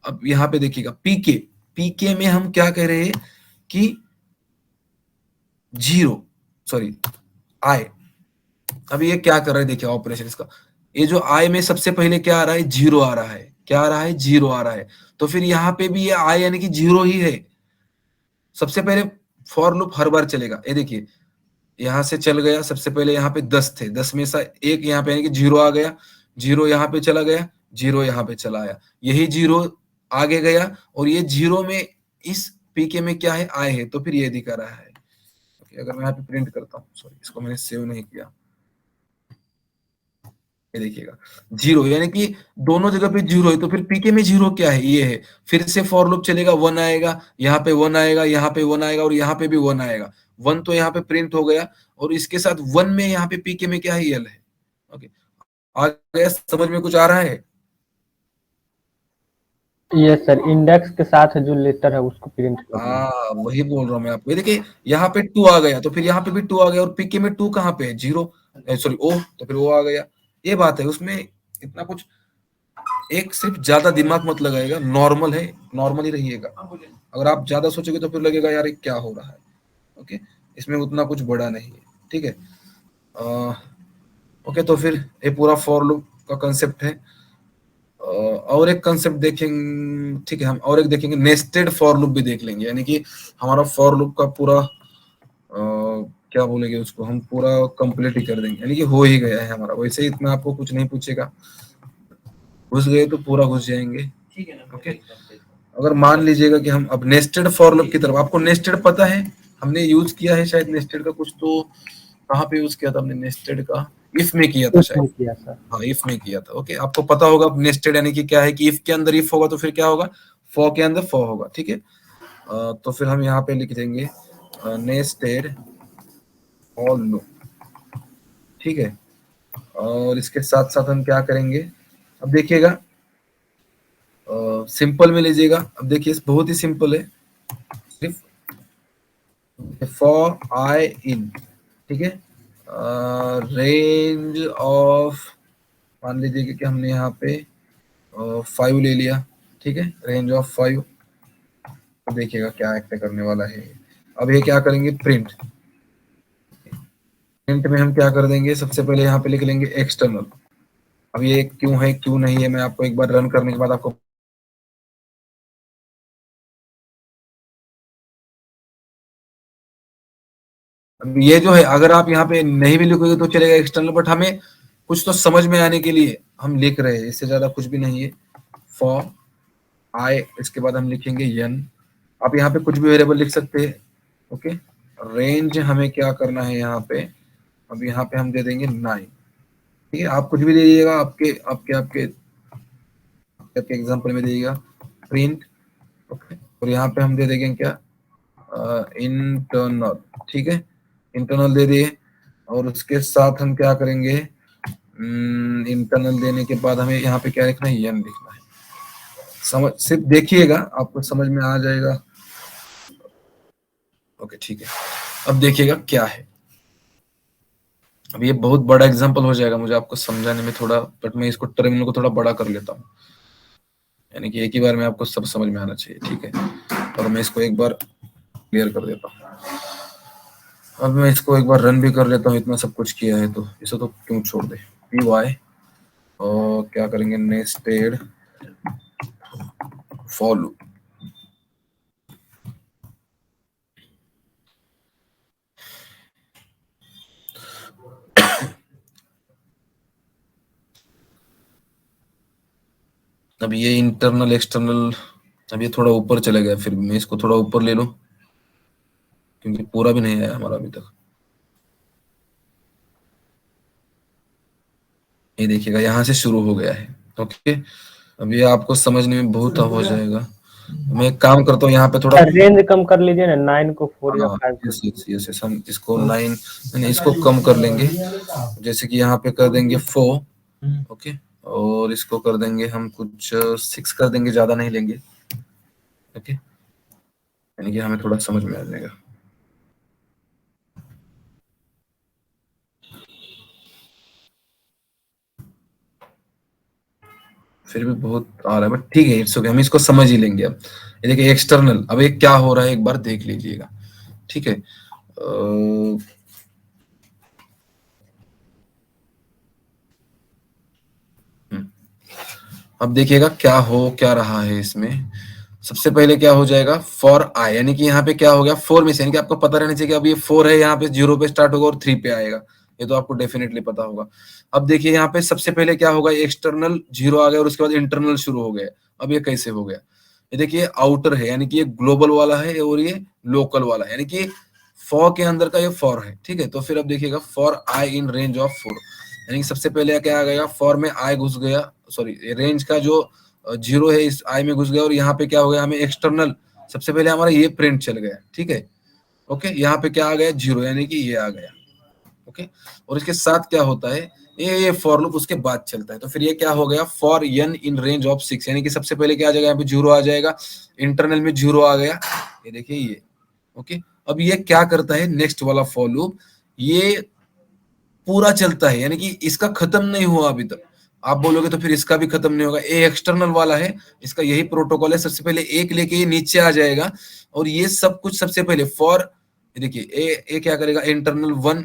अब यहाँ पे देखिएगा पीके, पीके में हम क्या कह रहे हैं कि 0 सॉरी आई, अब ये क्या कर रहा है, देखिए ऑपरेशन इसका, ये जो आई में सबसे पहले क्या आ रहा है, 0 आ रहा है, क्या आ रहा है, 0 आ रहा है, तो फिर यहाँ पे भी ये आई यानी कि 0 ही है। सबसे पहले फॉर लूप हर बार चलेगा, ये देखिए यहाँ से चल गया, सबसे पहले यहाँ पे 10 थे, 10 में से एक यहाँ पे यानी कि 0 आ गया, 0 यहाँ पे चला गया, 0 यहाँ पे चला आया, यही 0 आगे गया, और ये 0 में इस पीके में क्या है, आए है, तो फिर ये दिखा रहा है। ओके, अगर मैं यहाँ पे प्रिंट करता हूँ, सॉरी इसको मैंने सेव नहीं किया, ये देखिएगा 0 यानी कि दोनों जगह पे 0 है, तो फिर पीके में 0 क्या है, ये है। फिर से फॉर लूप चलेगा, 1 आएगा, यहाँ पे 1 आएगा, यहाँ पे 1 आएगा, और यहाँ पे भी 1 आएगा। 1 तो यहाँ पे प्रिंट हो गया, और इसके साथ 1 में यहाँ पे पीके में क्या है, यल है। ओके, आ गया समझ में, कुछ आ रहा है? ये सर इंडेक्स के साथ जो लेटर है उसको प्रिंट करना है। हाँ वही बोल रहा हूँ मैं आपको, ये देखिए यहाँ पे 2 आ गया, तो फिर यहाँ पे भी 2 आ गया, और पीके में 2 कहाँ पे है, 0 सॉरी ओ, तो फिर वो आ गया। ये बात है, उसमें इतना कुछ, एक सिर्फ ज्यादा दिमाग मत लगाएगा, नॉर्मल है, नॉर्मल ही रहिएगा। अगर आप ज्यादा सोचोगे तो फिर लगेगा यार ये क्या हो रहा है। ओके, इसमें उतना कुछ बड़ा नहीं है। ठीक है, ओके, तो फिर ये पूरा फॉर लूप का कंसेप्ट है। और एक कंसेप्ट देखेंगे, ठीक है, हम और एक देखेंगे, नेस्टेड फॉर लूप भी देख लेंगे, यानी कि हमारा फॉर लूप का पूरा क्या बोलेंगे उसको, हम पूरा कंप्लीट ही कर देंगे, यानी कि हो ही गया है हमारा, वैसे ही इतना आपको कुछ नहीं पूछेगा, घुस गए तो पूरा घुस जाएंगे। ठीक है ना, ओके। अगर मान लीजिएगा कि हम अब नेस्टेड फॉर लूप की तरफ, आपको नेस्टेड पता है, हमने यूज किया है शायद नेस्टेड का कुछ, तो कहाँ पे यूज किया था हमने नेस्टेड का, इफ में किया था शायद। किया सर। हाँ इफ में किया था। ओके, आपको पता होगा नेस्टेड यानी कि क्या है, कि इफ के अंदर इफ होगा तो फिर क्या होगा, फॉर के अंदर फॉर होगा। ठीक है, तो फिर हम यहाँ पे लिख देंगे नेस्टेड फॉर लूप। ठीक है। और इसके साथ साथ हम क्या करेंगे, अब देखिएगा सिंपल में लीजिएगा। अब देखिए बहुत ही सिंपल है, सिर्फ फॉर आई इन, ठीक है, रेंज ऑफ, मान लीजिए कि हमने यहाँ पे 5 ले लिया, ठीक है, रेंज ऑफ 5। तो देखिएगा क्या एक्ट करने वाला है। अब ये क्या करेंगे, प्रिंट। प्रिंट में हम क्या कर देंगे, सबसे पहले यहाँ पे लिख लेंगे एक्सटर्नल। अब ये क्यों है क्यों नहीं है मैं आपको एक बार रन करने के बाद आपको, अब ये जो है अगर आप यहाँ पे नहीं भी लिखोगे तो चलेगा एक्सटर्नल, बट हमें कुछ तो समझ में आने के लिए हम लिख रहे हैं, इससे ज्यादा कुछ भी नहीं है। फॉर आई, इसके बाद हम लिखेंगे एन। आप यहाँ पे कुछ भी वेरिएबल लिख सकते हैं, ओके। रेंज हमें क्या करना है यहाँ पे, अब यहाँ पे हम दे देंगे 9, ठीक है। आप कुछ भी दे दीजिएगा, आपके आपके आपके आपके एग्जाम्पल में दीजिएगा प्रिंट, ओके। और यहाँ पे हम दे देंगे क्या, इंटरनल, ठीक है, इंटरनल दे दिए। और उसके साथ हम क्या करेंगे, इंटरनल देने के बाद हमें यहाँ पे क्या लिखना है, एन लिखना है। समझ, सिर्फ देखिएगा आपको समझ में आ जाएगा, ओके ठीक है। अब देखिएगा क्या है, अब ये बहुत बड़ा एग्जांपल हो जाएगा मुझे आपको समझाने में थोड़ा, बट मैं इसको टर्मिनल को थोड़ा बड़ा कर लेता हूँ, यानी कि एक ही बार में आपको सब समझ में आना चाहिए, ठीक है। और मैं इसको एक बार क्लियर कर देता हूँ। अब मैं इसको एक बार रन भी कर लेता हूँ, इतना सब कुछ किया है तो इसे तो क्यों छोड़ दे। पी वाई और क्या करेंगे, नेस्टेड फॉर लूप। अब ये इंटरनल एक्सटर्नल, अब ये थोड़ा ऊपर चले गया, फिर मैं इसको थोड़ा ऊपर ले लूं क्योंकि पूरा भी नहीं आया हमारा अभी तक। ये देखिएगा यहाँ से शुरू हो गया है, ओके। अब ये आपको समझने में बहुत हो जाएगा। मैं एक काम करता हूँ यहाँ पे थोड़ा, रेंज कम कर लीजिए ना, 9 को 4 या 5 कर यस यस यस यस, हम इसको 9 इसको कम कर लेंगे, जैसे कि यहाँ पे कर देंगे 4, ओके। और इसको कर देंगे हम कुछ 6 कर देंगे, ज्यादा नहीं लेंगे, ओके, यानी कि हमें थोड़ा समझ में आ जाएगा। फिर भी बहुत आ रहा है, बट ठीक है, इट्स ओके, हम इसको समझ ही लेंगे। अब ये देखिए एक्सटर्नल, अब ये क्या हो रहा है एक बार देख लीजिएगा, ठीक है। अब देखिएगा क्या रहा है इसमें। सबसे पहले क्या हो जाएगा, फॉर आई, यानी कि यहाँ पे क्या हो गया, 4 में से, यानी कि आपको पता रहना चाहिए कि अब ये 4 है, यहाँ पे 0 पे स्टार्ट होगा और 3 पे आएगा, ये तो आपको डेफिनेटली पता होगा। अब देखिए यहाँ पे सबसे पहले क्या होगा, एक्सटर्नल 0 आ गया और उसके बाद इंटरनल शुरू हो गया। अब ये कैसे हो गया, ये देखिए आउटर है, यानी कि ये ग्लोबल वाला है और ये लोकल वाला है, यानी कि फॉर के अंदर का ये फॉर है, ठीक है। तो फिर अब देखिएगा for I in range of 4, यानी कि सबसे पहले क्या आ गया, फॉर में आई घुस गया, सॉरी रेंज का जो 0 है इस आई में घुस गया, और यहाँ पे क्या हो गया, हमें एक्सटर्नल सबसे पहले हमारा ये प्रिंट चल गया, ठीक है, ओके। यहाँ पे क्या आ गया, 0, यानी कि ये आ गया, ओके। और इसके साथ क्या होता है, ये फॉर लूप उसके बाद चलता है। तो फिर ये क्या हो गया, for N in range of 6, यानी कि सबसे पहले क्या आ जाएगा, यहाँ पे 0 आ जाएगा, इंटरनल में 0 आ गया, ये देखिए ये, ओके। अब ये क्या करता है, नेक्स्ट वाला फॉर लूप ये पूरा चलता है, यानी कि इसका खत्म नहीं हुआ अभी तक। आप बोलोगे तो फिर इसका भी खत्म नहीं होगा, ये एक्सटर्नल वाला है, इसका यही प्रोटोकॉल है। सबसे पहले एक लेके ये नीचे आ जाएगा और ये सब कुछ सबसे पहले फॉर, देखिए ए क्या करेगा, इंटरनल 1,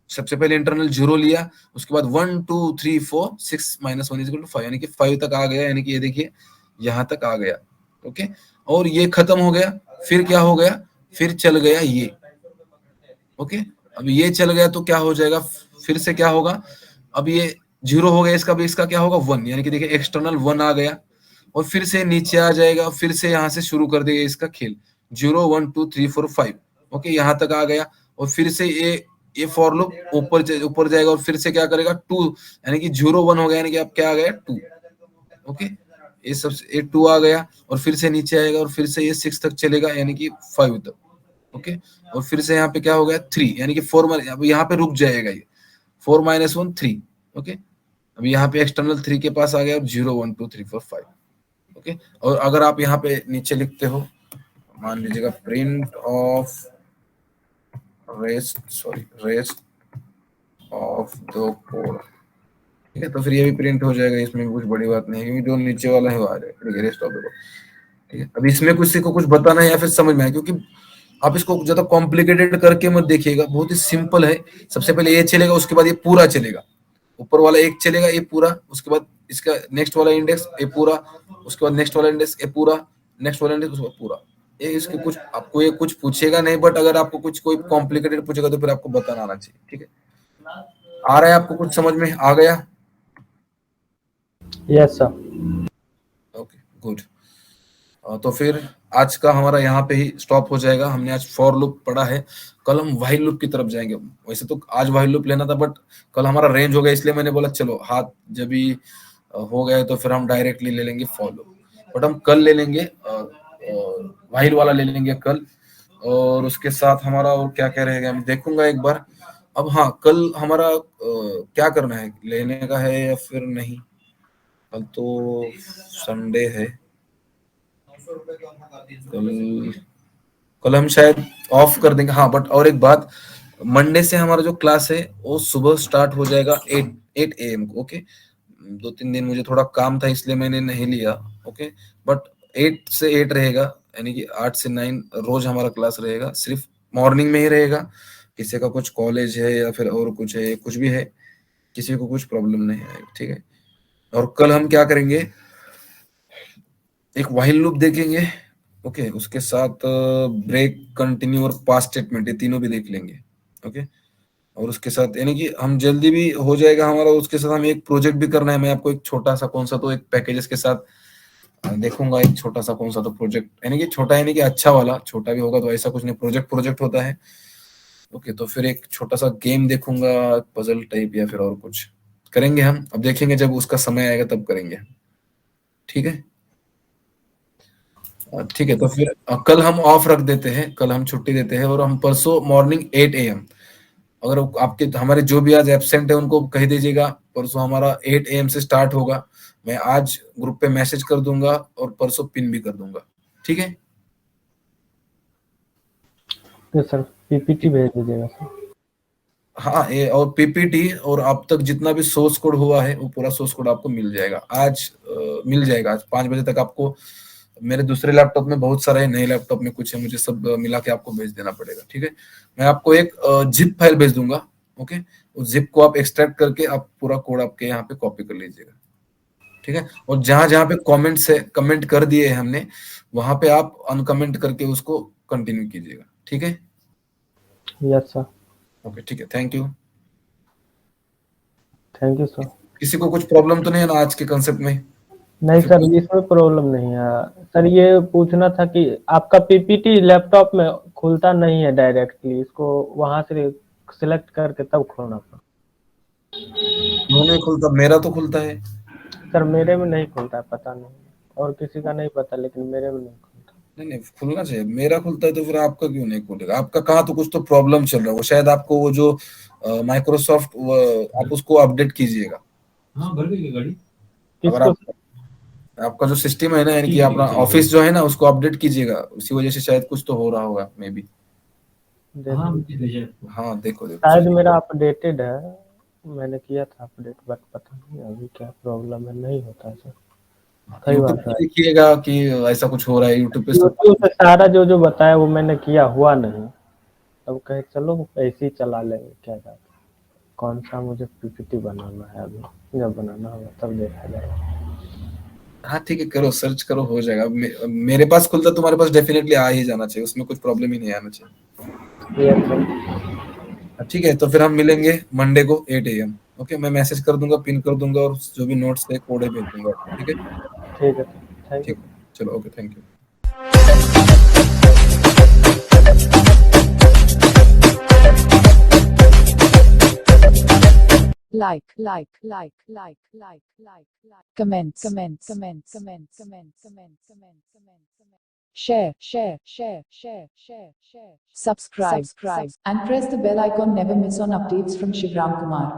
सबसे पहले इंटरनल 0 लिया, उसके बाद 1 2 3 4 6 माइनस 1 इज इक्वल टू 5, यानी कि 5 तक आ गया, यानी कि ये देखिए यहां तक आ गया, ओके। और ये खत्म हो गया, फिर क्या हो गया, फिर चल गया ये, ओके। अब ये चल गया तो क्या हो जाएगा, फिर से क्या होगा, अब ये 0 हो गया, इसका भी, इसका क्या होगा 1, यानी कि देखिए एक्सटर्नल 1 आ गया, और फिर से नीचे आ जाएगा, फिर से यहाँ से शुरू कर देगा इसका खेल, 0 1 2 3 4 5, ओके, यहाँ तक आ गया। और फिर से ये फॉर लूप ऊपर जाएगा और फिर से क्या करेगा 2, यानी कि 0 1 हो गया, यानी कि अब क्या आ गया 2, ओके। ये सब ये 2 आ गया और फिर से नीचे आएगा और फिर से ये 6 तक चलेगा, यानी कि 5 तक, ओके। और फिर से यहाँ पे क्या हो गया 3, यानी कि 4 में अब यहाँ पे रुक जाएगा ये 4 माइनस 1 3। ओके, अब यहाँ पे एक्सटर्नल 3 के पास आ गया, 0 1 2 3 4 5। ओके, और अगर आप यहाँ पे नीचे लिखते हो, मान लीजिएगा print of rest of the code, ठीक है, तो फिर ये भी प्रिंट हो जाएगा, इसमें भी कुछ बड़ी बात नहीं है, क्योंकि जो नीचे वाला है वो आ जाएगा, रेस्ट ऑफ द कोड। ठीक है, अब इसमें किसी को कुछ बताना है या फिर समझ में आए, क्योंकि आप इसको ज्यादा कॉम्प्लिकेटेड करके मत देखिएगा, बहुत ही सिंपल है। सबसे पहले ये चलेगा, उसके बाद ये पूरा चलेगा, ऊपर वाला एक चलेगा ये पूरा, उसके बाद इसका नेक्स्ट वाला इंडेक्स ये पूरा, उसके बाद नेक्स्ट वाला इंडेक्स ये पूरा, नेक्स्ट वाला इंडेक्स उसके बाद पूरा। ये इसके कुछ आपको ये कुछ पूछेगा नहीं, बट अगर आपको कुछ कोई कॉम्प्लिकेटेड पूछेगा तो फिर आपको बताना आना चाहिए। ठीक है, आ रहा है आपको कुछ समझ में आ गया? Yes sir. Okay good. तो फिर आज का हमारा यहाँ पे ही स्टॉप हो जाएगा। हमने आज फॉर लूप पढ़ा है, कल हम व्हाइल लूप की तरफ जाएंगे। वैसे तो आज व्हाइल लूप लेना था, बट कल हमारा रेंज हो गया, इसलिए मैंने बोला चलो हाथ जब भी हो गए तो फिर हम डायरेक्टली ले लेंगे फॉर लूप, बट हम कल ले लेंगे व्हाइल वाला ले लेंगे कल। और उसके साथ हमारा और क्या क्या रहेगा मैं देखूंगा एक बार। अब हाँ, कल हमारा क्या करना है, लेने का है या फिर नहीं? कल तो संडे है, कल हम शायद ऑफ कर देंगे। हाँ, बट और एक बात, मंडे से हमारा जो क्लास है वो सुबह स्टार्ट हो जाएगा 8 AM को। ओके, 2-3 दिन मुझे थोड़ा काम था इसलिए मैंने नहीं लिया। ओके, बट 8 से 8 रहेगा, यानी कि 8 से 9 रोज हमारा क्लास रहेगा, सिर्फ मॉर्निंग में ही रहेगा। किसी का कुछ कॉलेज है या फिर और कुछ है, कुछ भी है, किसी को कुछ प्रॉब्लम नहीं आएगी। ठीक है, और कल हम क्या करेंगे, एक व्हाइल लूप देखेंगे। ओके, उसके साथ ब्रेक, कंटिन्यू और पास्ट स्टेटमेंट, ये तीनों भी देख लेंगे। ओके, और उसके साथ यानी कि हम जल्दी भी हो जाएगा हमारा। उसके साथ हमें एक प्रोजेक्ट भी करना है। मैं आपको एक छोटा सा कौन सा तो एक पैकेजेस के साथ देखूंगा, एक छोटा सा कौन सा तो प्रोजेक्ट, यानी कि छोटा यानी कि अच्छा वाला, छोटा भी होगा तो ऐसा कुछ नहीं, प्रोजेक्ट होता है। ओके, तो फिर एक छोटा सा गेम देखूंगा, पजल टाइप या फिर और कुछ करेंगे हम। अब देखेंगे जब उसका समय आएगा तब करेंगे। ठीक है, ठीक है, तो फिर कल हम ऑफ रख देते हैं, कल हम छुट्टी देते हैं, और हम परसों मॉर्निंग 8 AM, अगर आपके हमारे जो भी आज एब्सेंट है उनको कह दीजिएगा, परसों हमारा 8 AM से स्टार्ट होगा। मैं आज ग्रुप पे मैसेज कर दूंगा और परसों पिन भी कर दूंगा। ठीक है, यस सर, पीपीटी भेज दीजिएगा सर। हाँ, ये और पीपीटी और अब तक जितना भी सोर्स कोड हुआ है वो पूरा सोर्स कोड आपको मिल जाएगा आज। मिल जाएगा आज 5 बजे तक आपको। मेरे दूसरे लैपटॉप में बहुत सारा है, नए लैपटॉप में कुछ है, मुझे सब मिला के आपको भेज देना पड़ेगा। ठीक है, मैं आपको एक जिप फाइल भेज दूंगा। ओके, उस जिप को आप एक्सट्रैक्ट करके आप पूरा कोड आपके यहाँ पे कॉपी कर लीजिएगा। ठीक है, और जहां जहां पे कमेंट्स है, कमेंट कर दिए हैं हमने, वहां पे आप अनकमेंट करके उसको कंटिन्यू कीजिएगा। ठीक है, यस सर। ओके, ठीक है, thank you. Thank you sir. किसी को कुछ प्रॉब्लम तो नहीं है ना आज के कंसेप्ट में? नहीं सर, इसमें प्रॉब्लम नहीं है सर। ये पूछना था कि आपका पीपीटी लैपटॉप में खुलता नहीं है डायरेक्टली, इसको वहां से सिलेक्ट करके तब खोलना पड़ा। क्यों नहीं खुलता? मेरा तो खुलता है। सर मेरे में नहीं खुलता है, पता नहीं, और किसी का नहीं पता, लेकिन मेरे में नहीं खुलता। नहीं नहीं, खुलना चाहिए, मेरा खुलता है, तो फिर आपका क्यों नहीं खुलेगा? आपका कहाँ तो कुछ तो प्रॉब्लम चल रहा है, वो शायद आपको वो जो माइक्रोसॉफ्ट, आप उसको अपडेट कीजिएगा। हाँ, भर गई गाड़ी। अगर किसको आप, सर? आपका जो सिस्टम है ना, यानी कि ठीक है, अपना चलो। ऑफिस जो है ना, उसको अपडेट कीजिएगा, उसी वजह से शायद कुछ तो हो रहा होगा मे बी। हाँ, देखिए, भेजा आपको। हाँ, देखो देखो शायद सही। मेरा अपडेटेड है, मैंने किया था अपडेट, बट पता नहीं अभी क्या प्रॉब्लम है, नहीं होता है सर। कई बार यूट्यूब पे ट्राई, देखिएगा कि ऐसा कुछ हो रहा है, यूट्यूब पे सब। यूट्यूब पे सारा जो जो बताया वो मैंने किया, हुआ नहीं। अब कहे चलो ऐसे ही चला लेंगे, क्या जाता है। कौन सा मुझे पीपीटी बनाना है, अभी जब बनाना होगा तब देखा जाएगा। हाँ ठीक है, करो, सर्च करो, हो जाएगा। मेरे पास खुलता, तुम्हारे पास डेफिनेटली आ ही जाना चाहिए, उसमें कुछ प्रॉब्लम ही नहीं आना चाहिए। Yes sir. ठीक है, तो फिर हम मिलेंगे मंडे को 8 AM। ओके, मैं मैसेज कर दूंगा, पिन कर दूंगा, और जो भी नोट्स है कोड है भेज दूंगा। ठीक है, ठीक है, थैंक यू। ठीक, चलो, okay, thank you. like, comment. subscribe, and press the bell icon. Never miss on updates from Shivram Kumar.